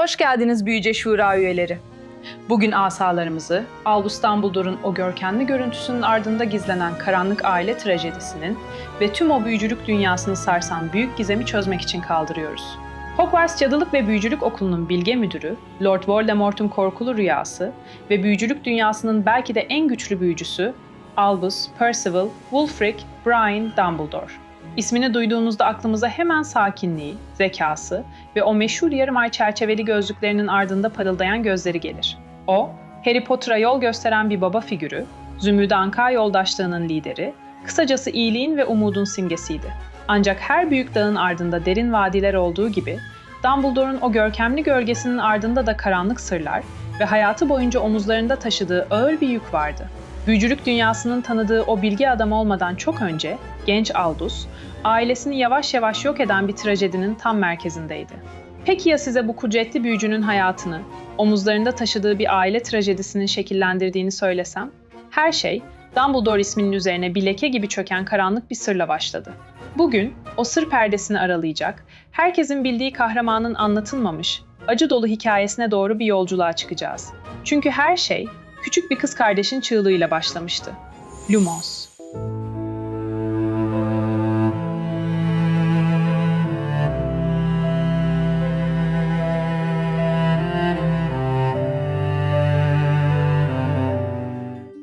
Hoş geldiniz Büyüce Şura üyeleri. Bugün asalarımızı, Albus Dumbledore'un o görkemli görüntüsünün ardında gizlenen karanlık aile trajedisinin ve tüm o büyücülük dünyasını sarsan büyük gizemi çözmek için kaldırıyoruz. Hogwarts Cadılık ve Büyücülük Okulu'nun bilge müdürü, Lord Voldemort'un korkulu rüyası ve büyücülük dünyasının belki de en güçlü büyücüsü, Albus, Percival, Wulfric, Brian Dumbledore. İsmini duyduğunuzda aklımıza hemen sakinliği, zekası ve o meşhur yarım ay çerçeveli gözlüklerinin ardında parıldayan gözleri gelir. O, Harry Potter'a yol gösteren bir baba figürü, Zümrüt Anka yoldaşlığının lideri, kısacası iyiliğin ve umudun simgesiydi. Ancak her büyük dağın ardında derin vadiler olduğu gibi, Dumbledore'un o görkemli gölgesinin ardında da karanlık sırlar ve hayatı boyunca omuzlarında taşıdığı ağır bir yük vardı. Büyücülük dünyasının tanıdığı o bilge adam olmadan çok önce, genç Albus, ailesini yavaş yavaş yok eden bir trajedinin tam merkezindeydi. Peki ya size bu kudretli büyücünün hayatını, omuzlarında taşıdığı bir aile trajedisinin şekillendirdiğini söylesem? Her şey, Dumbledore isminin üzerine bir leke gibi çöken karanlık bir sırla başladı. Bugün, o sır perdesini aralayacak, herkesin bildiği kahramanın anlatılmamış, acı dolu hikayesine doğru bir yolculuğa çıkacağız. Çünkü her şey, küçük bir kız kardeşin çığlığıyla başlamıştı. Lumos.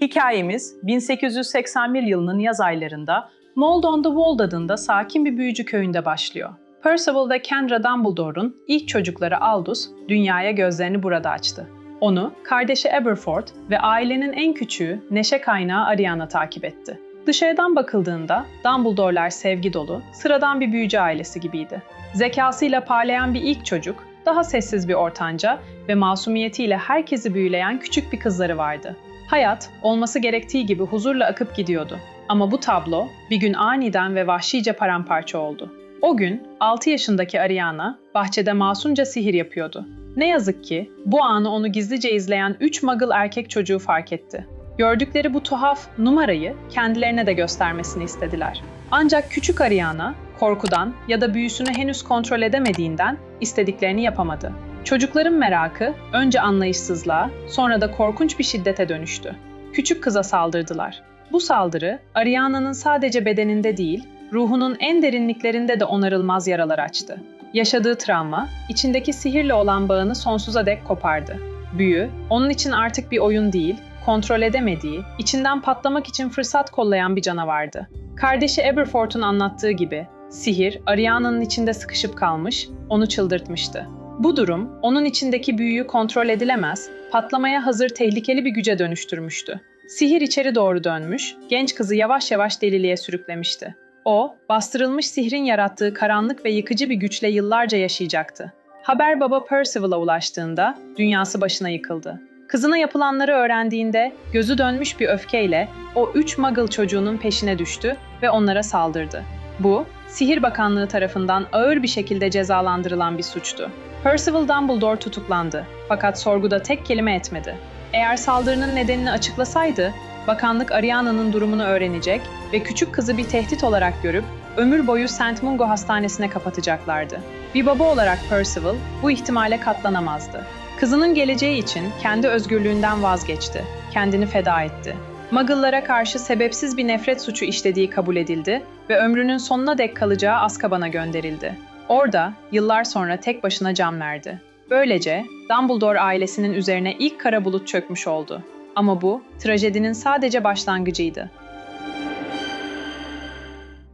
Hikayemiz 1881 yılının yaz aylarında Mold on the Wold adında sakin bir büyücü köyünde başlıyor. Percival ve Kendra Dumbledore'un ilk çocukları Aldous dünyaya gözlerini burada açtı. Onu, kardeşi Aberforth ve ailenin en küçüğü, neşe kaynağı Ariana takip etti. Dışarıdan bakıldığında Dumbledore'lar sevgi dolu, sıradan bir büyücü ailesi gibiydi. Zekasıyla parlayan bir ilk çocuk, daha sessiz bir ortanca ve masumiyetiyle herkesi büyüleyen küçük bir kızları vardı. Hayat, olması gerektiği gibi huzurla akıp gidiyordu. Ama bu tablo, bir gün aniden ve vahşice paramparça oldu. O gün, 6 yaşındaki Ariana, bahçede masumca sihir yapıyordu. Ne yazık ki, bu anı onu gizlice izleyen 3 muggle erkek çocuğu fark etti. Gördükleri bu tuhaf numarayı kendilerine de göstermesini istediler. Ancak küçük Ariana, korkudan ya da büyüsünü henüz kontrol edemediğinden istediklerini yapamadı. Çocukların merakı önce anlayışsızlığa, sonra da korkunç bir şiddete dönüştü. Küçük kıza saldırdılar. Bu saldırı, Ariana'nın sadece bedeninde değil, ruhunun en derinliklerinde de onarılmaz yaralar açtı. Yaşadığı travma, içindeki sihirle olan bağını sonsuza dek kopardı. Büyü, onun için artık bir oyun değil, kontrol edemediği, içinden patlamak için fırsat kollayan bir canavardı. Kardeşi Aberforth'un anlattığı gibi, sihir, Ariana'nın içinde sıkışıp kalmış, onu çıldırtmıştı. Bu durum, onun içindeki büyüyü kontrol edilemez, patlamaya hazır tehlikeli bir güce dönüştürmüştü. Sihir içeri doğru dönmüş, genç kızı yavaş yavaş deliliğe sürüklemişti. O, bastırılmış sihrin yarattığı karanlık ve yıkıcı bir güçle yıllarca yaşayacaktı. Haber baba Percival'a ulaştığında, dünyası başına yıkıldı. Kızına yapılanları öğrendiğinde, gözü dönmüş bir öfkeyle o 3 muggle çocuğunun peşine düştü ve onlara saldırdı. Bu, Sihir Bakanlığı tarafından ağır bir şekilde cezalandırılan bir suçtu. Percival Dumbledore tutuklandı, fakat sorguda tek kelime etmedi. Eğer saldırının nedenini açıklasaydı, bakanlık Ariana'nın durumunu öğrenecek ve küçük kızı bir tehdit olarak görüp ömür boyu St. Mungo Hastanesi'ne kapatacaklardı. Bir baba olarak Percival bu ihtimale katlanamazdı. Kızının geleceği için kendi özgürlüğünden vazgeçti, kendini feda etti. Muggle'lara karşı sebepsiz bir nefret suçu işlediği kabul edildi ve ömrünün sonuna dek kalacağı Azkaban'a gönderildi. Orada yıllar sonra tek başına can verdi. Böylece Dumbledore ailesinin üzerine ilk kara bulut çökmüş oldu. Ama bu, trajedinin sadece başlangıcıydı.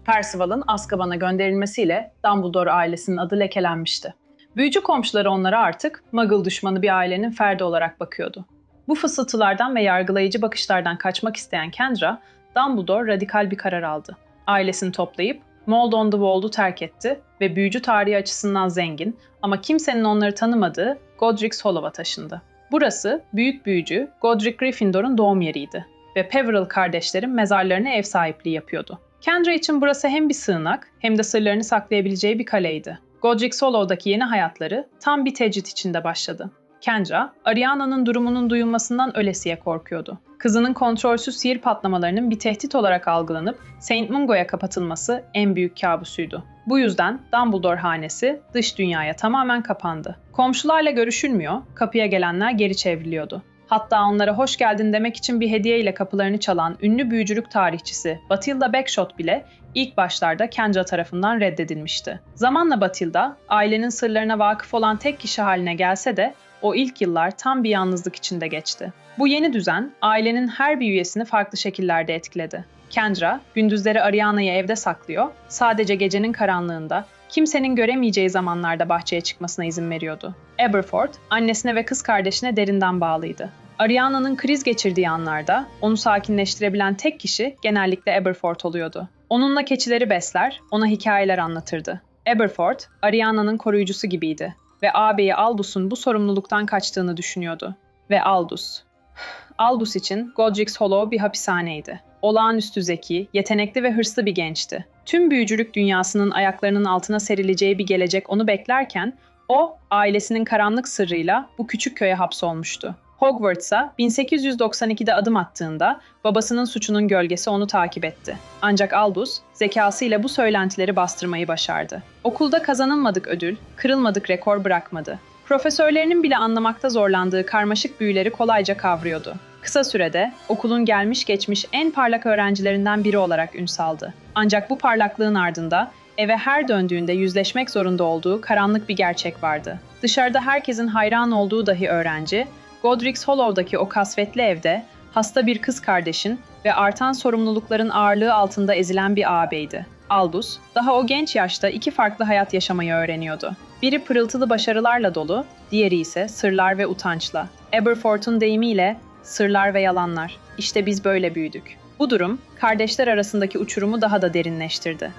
Percival'ın Azkaban'a gönderilmesiyle Dumbledore ailesinin adı lekelenmişti. Büyücü komşuları onlara artık Muggle düşmanı bir ailenin ferdi olarak bakıyordu. Bu fısıltılardan ve yargılayıcı bakışlardan kaçmak isteyen Kendra, Dumbledore radikal bir karar aldı. Ailesini toplayıp Mold on the Wold'u terk etti ve büyücü tarihi açısından zengin ama kimsenin onları tanımadığı Godric's Hollow'a taşındı. Burası büyük büyücü Godric Gryffindor'un doğum yeriydi ve Peverell kardeşlerin mezarlarına ev sahipliği yapıyordu. Kendra için burası hem bir sığınak hem de sırlarını saklayabileceği bir kaleydi. Godric's Hollow'daki yeni hayatları tam bir tecrit içinde başladı. Kendra, Ariana'nın durumunun duyulmasından ölesiye korkuyordu. Kızının kontrolsüz sihir patlamalarının bir tehdit olarak algılanıp Saint Mungo'ya kapatılması en büyük kabusuydu. Bu yüzden Dumbledore hanesi dış dünyaya tamamen kapandı. Komşularla görüşülmüyor, kapıya gelenler geri çevriliyordu. Hatta onlara hoş geldin demek için bir hediye ile kapılarını çalan ünlü büyücülük tarihçisi Bathilda Bagshot bile ilk başlarda Kendra tarafından reddedilmişti. Zamanla Bathilda, ailenin sırlarına vakıf olan tek kişi haline gelse de o ilk yıllar tam bir yalnızlık içinde geçti. Bu yeni düzen, ailenin her bir üyesini farklı şekillerde etkiledi. Kendra, gündüzleri Ariana'yı evde saklıyor, sadece gecenin karanlığında, kimsenin göremeyeceği zamanlarda bahçeye çıkmasına izin veriyordu. Aberforth, annesine ve kız kardeşine derinden bağlıydı. Ariana'nın kriz geçirdiği anlarda onu sakinleştirebilen tek kişi genellikle Aberforth oluyordu. Onunla keçileri besler, ona hikayeler anlatırdı. Aberforth, Ariana'nın koruyucusu gibiydi ve ağabeyi Albus'un bu sorumluluktan kaçtığını düşünüyordu. Ve Albus için Godric's Hollow bir hapishaneydi. Olağanüstü zeki, yetenekli ve hırslı bir gençti. Tüm büyücülük dünyasının ayaklarının altına serileceği bir gelecek onu beklerken, o, ailesinin karanlık sırrıyla bu küçük köye hapsolmuştu. Hogwarts'a 1892'de adım attığında babasının suçunun gölgesi onu takip etti. Ancak Albus, zekasıyla bu söylentileri bastırmayı başardı. Okulda kazanılmadık ödül, kırılmadık rekor bırakmadı. Profesörlerinin bile anlamakta zorlandığı karmaşık büyüleri kolayca kavruyordu. Kısa sürede okulun gelmiş geçmiş en parlak öğrencilerinden biri olarak ün saldı. Ancak bu parlaklığın ardında eve her döndüğünde yüzleşmek zorunda olduğu karanlık bir gerçek vardı. Dışarıda herkesin hayran olduğu dahi öğrenci, Godric's Hollow'daki o kasvetli evde hasta bir kız kardeşin ve artan sorumlulukların ağırlığı altında ezilen bir ağabeydi. Albus, daha o genç yaşta iki farklı hayat yaşamayı öğreniyordu. Biri pırıltılı başarılarla dolu, diğeri ise sırlar ve utançla. Aberforth'un deyimiyle, sırlar ve yalanlar. İşte biz böyle büyüdük. Bu durum, kardeşler arasındaki uçurumu daha da derinleştirdi.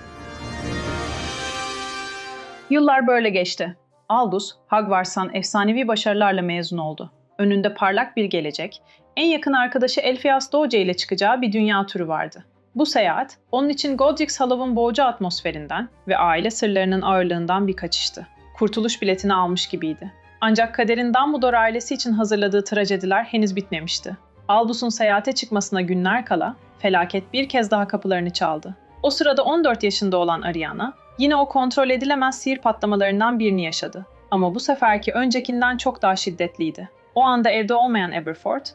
Yıllar böyle geçti. Albus, Hogwarts'tan efsanevi başarılarla mezun oldu. Önünde parlak bir gelecek, en yakın arkadaşı Elphias Doge ile çıkacağı bir dünya turu vardı. Bu seyahat, onun için Godric's Hollow'un boğucu atmosferinden ve aile sırlarının ağırlığından bir kaçıştı. Kurtuluş biletini almış gibiydi. Ancak kaderin Dumbledore ailesi için hazırladığı trajediler henüz bitmemişti. Albus'un seyahate çıkmasına günler kala, felaket bir kez daha kapılarını çaldı. O sırada 14 yaşında olan Ariana, yine o kontrol edilemez sihir patlamalarından birini yaşadı. Ama bu seferki öncekinden çok daha şiddetliydi. O anda evde olmayan Aberforth,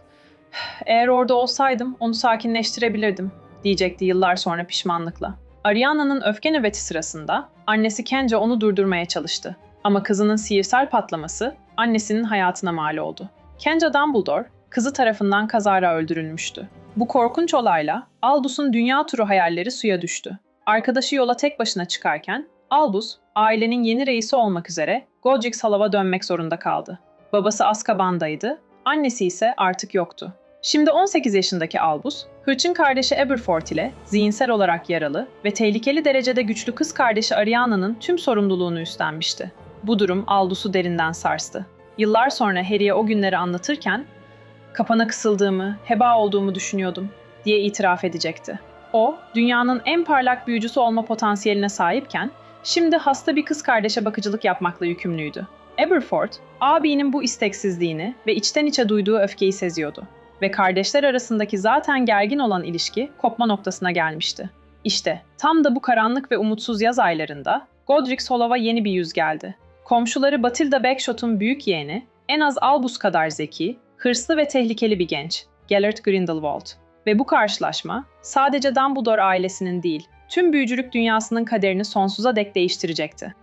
"Eğer orada olsaydım onu sakinleştirebilirdim," diyecekti yıllar sonra pişmanlıkla. Ariana'nın öfke nöbeti sırasında annesi Kendra onu durdurmaya çalıştı. Ama kızının sihirsel patlaması annesinin hayatına mal oldu. Kendra Dumbledore, kızı tarafından kazara öldürülmüştü. Bu korkunç olayla Albus'un dünya turu hayalleri suya düştü. Arkadaşı yola tek başına çıkarken Albus, ailenin yeni reisi olmak üzere Godric's Hollow'a dönmek zorunda kaldı. Babası Azkaban'daydı, annesi ise artık yoktu. Şimdi 18 yaşındaki Albus, hırçın kardeşi Aberforth ile zihinsel olarak yaralı ve tehlikeli derecede güçlü kız kardeşi Ariana'nın tüm sorumluluğunu üstlenmişti. Bu durum Albus'u derinden sarstı. Yıllar sonra Harry'e o günleri anlatırken, "Kapana kısıldığımı, heba olduğumu düşünüyordum," diye itiraf edecekti. O, dünyanın en parlak büyücüsü olma potansiyeline sahipken, şimdi hasta bir kız kardeşe bakıcılık yapmakla yükümlüydü. Aberforth, abinin bu isteksizliğini ve içten içe duyduğu öfkeyi seziyordu. Ve kardeşler arasındaki zaten gergin olan ilişki kopma noktasına gelmişti. İşte tam da bu karanlık ve umutsuz yaz aylarında Godric's Hollow'a yeni bir yüz geldi. Komşuları Bathilda Bagshot'un büyük yeğeni, en az Albus kadar zeki, hırslı ve tehlikeli bir genç, Gellert Grindelwald. Ve bu karşılaşma sadece Dumbledore ailesinin değil, tüm büyücülük dünyasının kaderini sonsuza dek değiştirecekti.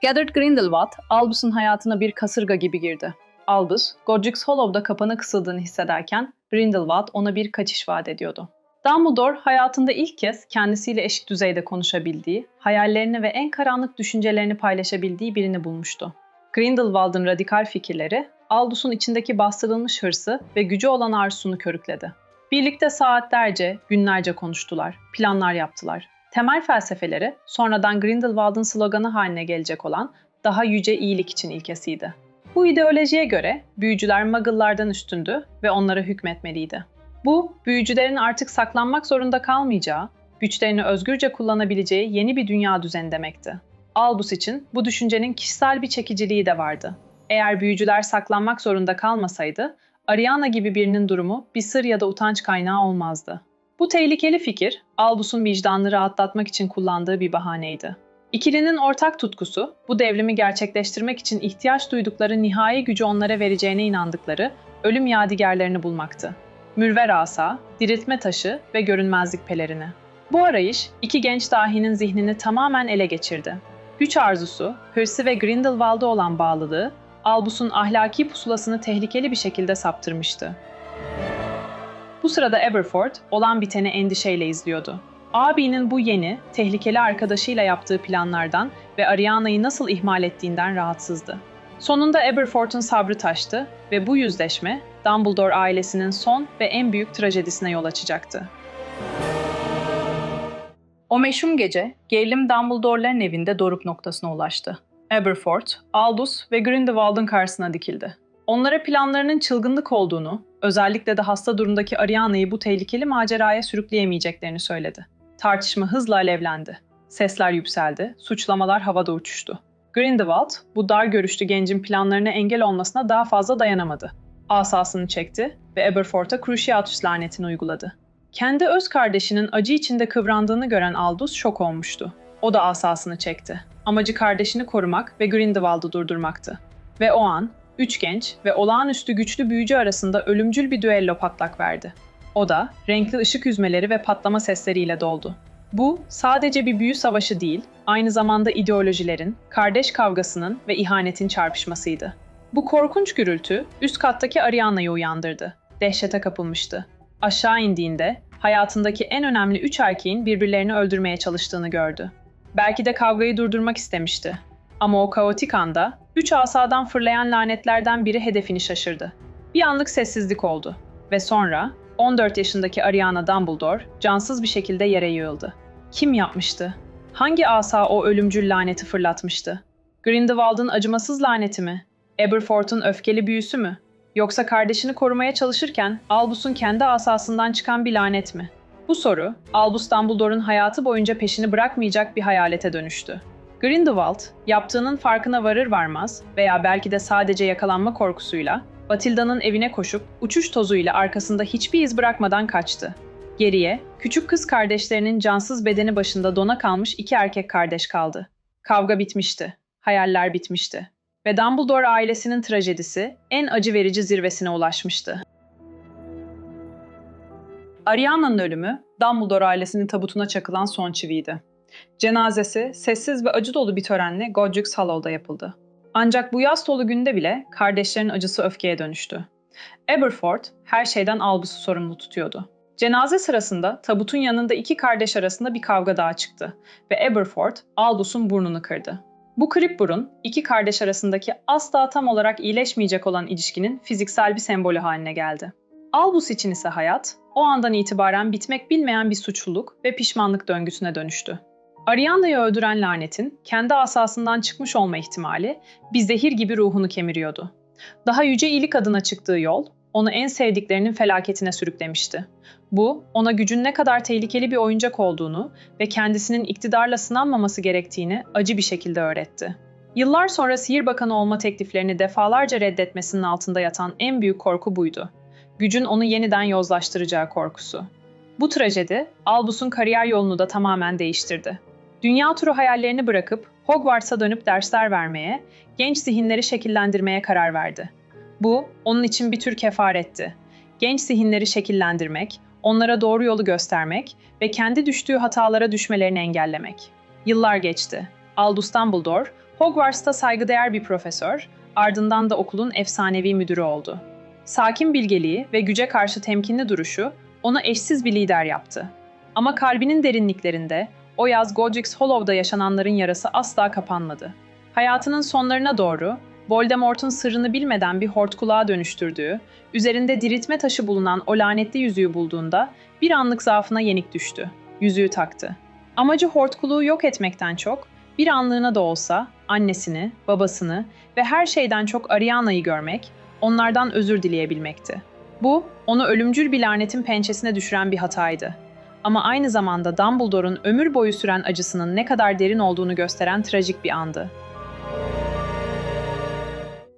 Gellert Grindelwald, Albus'un hayatına bir kasırga gibi girdi. Albus, Godric's Hollow'da kapana kısıldığını hissederken Grindelwald ona bir kaçış vaat ediyordu. Dumbledore, hayatında ilk kez kendisiyle eşit düzeyde konuşabildiği, hayallerini ve en karanlık düşüncelerini paylaşabildiği birini bulmuştu. Grindelwald'ın radikal fikirleri, Albus'un içindeki bastırılmış hırsı ve gücü olan arzusunu körükledi. Birlikte saatlerce, günlerce konuştular, planlar yaptılar. Temel felsefeleri, sonradan Grindelwald'ın sloganı haline gelecek olan daha yüce iyilik için ilkesiydi. Bu ideolojiye göre büyücüler Muggle'lardan üstündü ve onlara hükmetmeliydi. Bu, büyücülerin artık saklanmak zorunda kalmayacağı, güçlerini özgürce kullanabileceği yeni bir dünya düzeni demekti. Albus için bu düşüncenin kişisel bir çekiciliği de vardı. Eğer büyücüler saklanmak zorunda kalmasaydı, Ariana gibi birinin durumu bir sır ya da utanç kaynağı olmazdı. Bu tehlikeli fikir, Albus'un vicdanını rahatlatmak için kullandığı bir bahaneydi. İkilinin ortak tutkusu, bu devrimi gerçekleştirmek için ihtiyaç duydukları nihai gücü onlara vereceğine inandıkları ölüm yadigarlarını bulmaktı. Mürver asa, diriltme taşı ve görünmezlik pelerini. Bu arayış, iki genç dahinin zihnini tamamen ele geçirdi. Güç arzusu, hırsı ve Grindelwald'a olan bağlılığı, Albus'un ahlaki pusulasını tehlikeli bir şekilde saptırmıştı. Bu sırada Aberforth, olan biteni endişeyle izliyordu. Abinin bu yeni, tehlikeli arkadaşıyla yaptığı planlardan ve Ariana'yı nasıl ihmal ettiğinden rahatsızdı. Sonunda Aberforth'un sabrı taştı ve bu yüzleşme, Dumbledore ailesinin son ve en büyük trajedisine yol açacaktı. O meşhum gece, gerilim Dumbledore'ların evinde doruk noktasına ulaştı. Aberforth, Albus ve Grindelwald'ın karşısına dikildi. Onlara planlarının çılgınlık olduğunu, özellikle de hasta durumdaki Ariana'yı bu tehlikeli maceraya sürükleyemeyeceklerini söyledi. Tartışma hızla alevlendi. Sesler yükseldi, suçlamalar havada uçuştu. Grindelwald, bu dar görüşlü gencin planlarına engel olmasına daha fazla dayanamadı. Asasını çekti ve Aberforth'a Cruciatus lanetini uyguladı. Kendi öz kardeşinin acı içinde kıvrandığını gören Aldous şok olmuştu. O da asasını çekti. Amacı kardeşini korumak ve Grindelwald'ı durdurmaktı. Ve o an, üç genç ve olağanüstü güçlü büyücü arasında ölümcül bir düello patlak verdi. O da renkli ışık hüzmeleri ve patlama sesleriyle doldu. Bu sadece bir büyü savaşı değil, aynı zamanda ideolojilerin, kardeş kavgasının ve ihanetin çarpışmasıydı. Bu korkunç gürültü üst kattaki Ariana'yı uyandırdı. Dehşete kapılmıştı. Aşağı indiğinde hayatındaki en önemli üç erkeğin birbirlerini öldürmeye çalıştığını gördü. Belki de kavgayı durdurmak istemişti. Ama o kaotik anda üç asadan fırlayan lanetlerden biri hedefini şaşırdı. Bir anlık sessizlik oldu ve sonra 14 yaşındaki Ariana Dumbledore cansız bir şekilde yere yığıldı. Kim yapmıştı? Hangi asa o ölümcül laneti fırlatmıştı? Grindelwald'ın acımasız laneti mi? Aberforth'un öfkeli büyüsü mü? Yoksa kardeşini korumaya çalışırken Albus'un kendi asasından çıkan bir lanet mi? Bu soru, Albus Dumbledore'un hayatı boyunca peşini bırakmayacak bir hayalete dönüştü. Grindelwald, yaptığının farkına varır varmaz veya belki de sadece yakalanma korkusuyla Batilda'nın evine koşup uçuş tozuyla arkasında hiçbir iz bırakmadan kaçtı. Geriye, küçük kız kardeşlerinin cansız bedeni başında dona kalmış iki erkek kardeş kaldı. Kavga bitmişti, hayaller bitmişti ve Dumbledore ailesinin trajedisi en acı verici zirvesine ulaşmıştı. Ariana'nın ölümü, Dumbledore ailesinin tabutuna çakılan son çiviydi. Cenazesi, sessiz ve acı dolu bir törenle Godric's Hollow'da yapıldı. Ancak bu yas dolu günde bile kardeşlerin acısı öfkeye dönüştü. Aberforth, her şeyden Albus'u sorumlu tutuyordu. Cenaze sırasında tabutun yanında iki kardeş arasında bir kavga daha çıktı ve Aberforth, Albus'un burnunu kırdı. Bu kırık burun, iki kardeş arasındaki asla tam olarak iyileşmeyecek olan ilişkinin fiziksel bir sembolü haline geldi. Albus için ise hayat, o andan itibaren bitmek bilmeyen bir suçluluk ve pişmanlık döngüsüne dönüştü. Ariana'yı öldüren lanetin kendi asasından çıkmış olma ihtimali bir zehir gibi ruhunu kemiriyordu. Daha yüce iyilik adına çıktığı yol, onu en sevdiklerinin felaketine sürüklemişti. Bu, ona gücün ne kadar tehlikeli bir oyuncak olduğunu ve kendisinin iktidarla sınanmaması gerektiğini acı bir şekilde öğretti. Yıllar sonra Sihir Bakanı olma tekliflerini defalarca reddetmesinin altında yatan en büyük korku buydu. Gücün onu yeniden yozlaştıracağı korkusu. Bu trajedi, Albus'un kariyer yolunu da tamamen değiştirdi. Dünya turu hayallerini bırakıp Hogwarts'a dönüp dersler vermeye, genç zihinleri şekillendirmeye karar verdi. Bu, onun için bir tür kefaretti. Genç zihinleri şekillendirmek, onlara doğru yolu göstermek ve kendi düştüğü hatalara düşmelerini engellemek. Yıllar geçti. Albus Dumbledore, Hogwarts'ta saygıdeğer bir profesör, ardından da okulun efsanevi müdürü oldu. Sakin bilgeliği ve güce karşı temkinli duruşu onu eşsiz bir lider yaptı. Ama kalbinin derinliklerinde, o yaz Godric's Hollow'da yaşananların yarası asla kapanmadı. Hayatının sonlarına doğru, Voldemort'un sırrını bilmeden bir hortkulağa dönüştürdüğü, üzerinde diriltme taşı bulunan o lanetli yüzüğü bulduğunda bir anlık zaafına yenik düştü. Yüzüğü taktı. Amacı hortkuluğu yok etmekten çok, bir anlığına da olsa annesini, babasını ve her şeyden çok Ariana'yı görmek, onlardan özür dileyebilmekti. Bu, onu ölümcül bir lanetin pençesine düşüren bir hataydı. Ama aynı zamanda Dumbledore'un ömür boyu süren acısının ne kadar derin olduğunu gösteren trajik bir andı.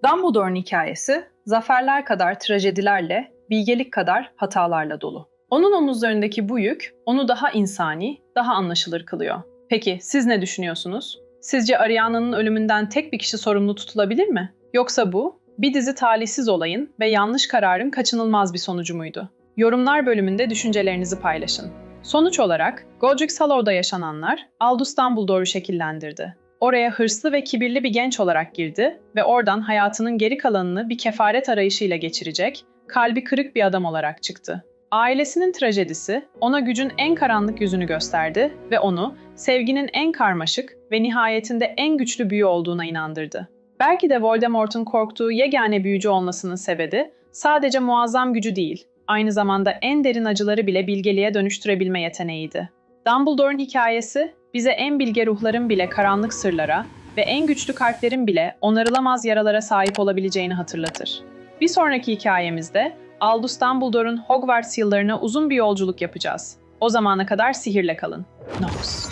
Dumbledore'un hikayesi, zaferler kadar trajedilerle, bilgelik kadar hatalarla dolu. Onun omuzlarındaki bu yük, onu daha insani, daha anlaşılır kılıyor. Peki, siz ne düşünüyorsunuz? Sizce Ariana'nın ölümünden tek bir kişi sorumlu tutulabilir mi? Yoksa bu, bir dizi talihsiz olayın ve yanlış kararın kaçınılmaz bir sonucu muydu? Yorumlar bölümünde düşüncelerinizi paylaşın. Sonuç olarak, Godric's Hollow'da yaşananlar Albus Dumbledore'u şekillendirdi. Oraya hırslı ve kibirli bir genç olarak girdi ve oradan hayatının geri kalanını bir kefaret arayışıyla geçirecek, kalbi kırık bir adam olarak çıktı. Ailesinin trajedisi ona gücün en karanlık yüzünü gösterdi ve onu sevginin en karmaşık ve nihayetinde en güçlü büyü olduğuna inandırdı. Belki de Voldemort'un korktuğu yegane büyücü olmasının sebebi sadece muazzam gücü değil, aynı zamanda en derin acıları bile bilgeliğe dönüştürebilme yeteneğiydi. Dumbledore'un hikayesi bize en bilge ruhların bile karanlık sırlara ve en güçlü kalplerin bile onarılamaz yaralara sahip olabileceğini hatırlatır. Bir sonraki hikayemizde Albus Dumbledore'un Hogwarts yıllarına uzun bir yolculuk yapacağız. O zamana kadar sihirle kalın. Nos.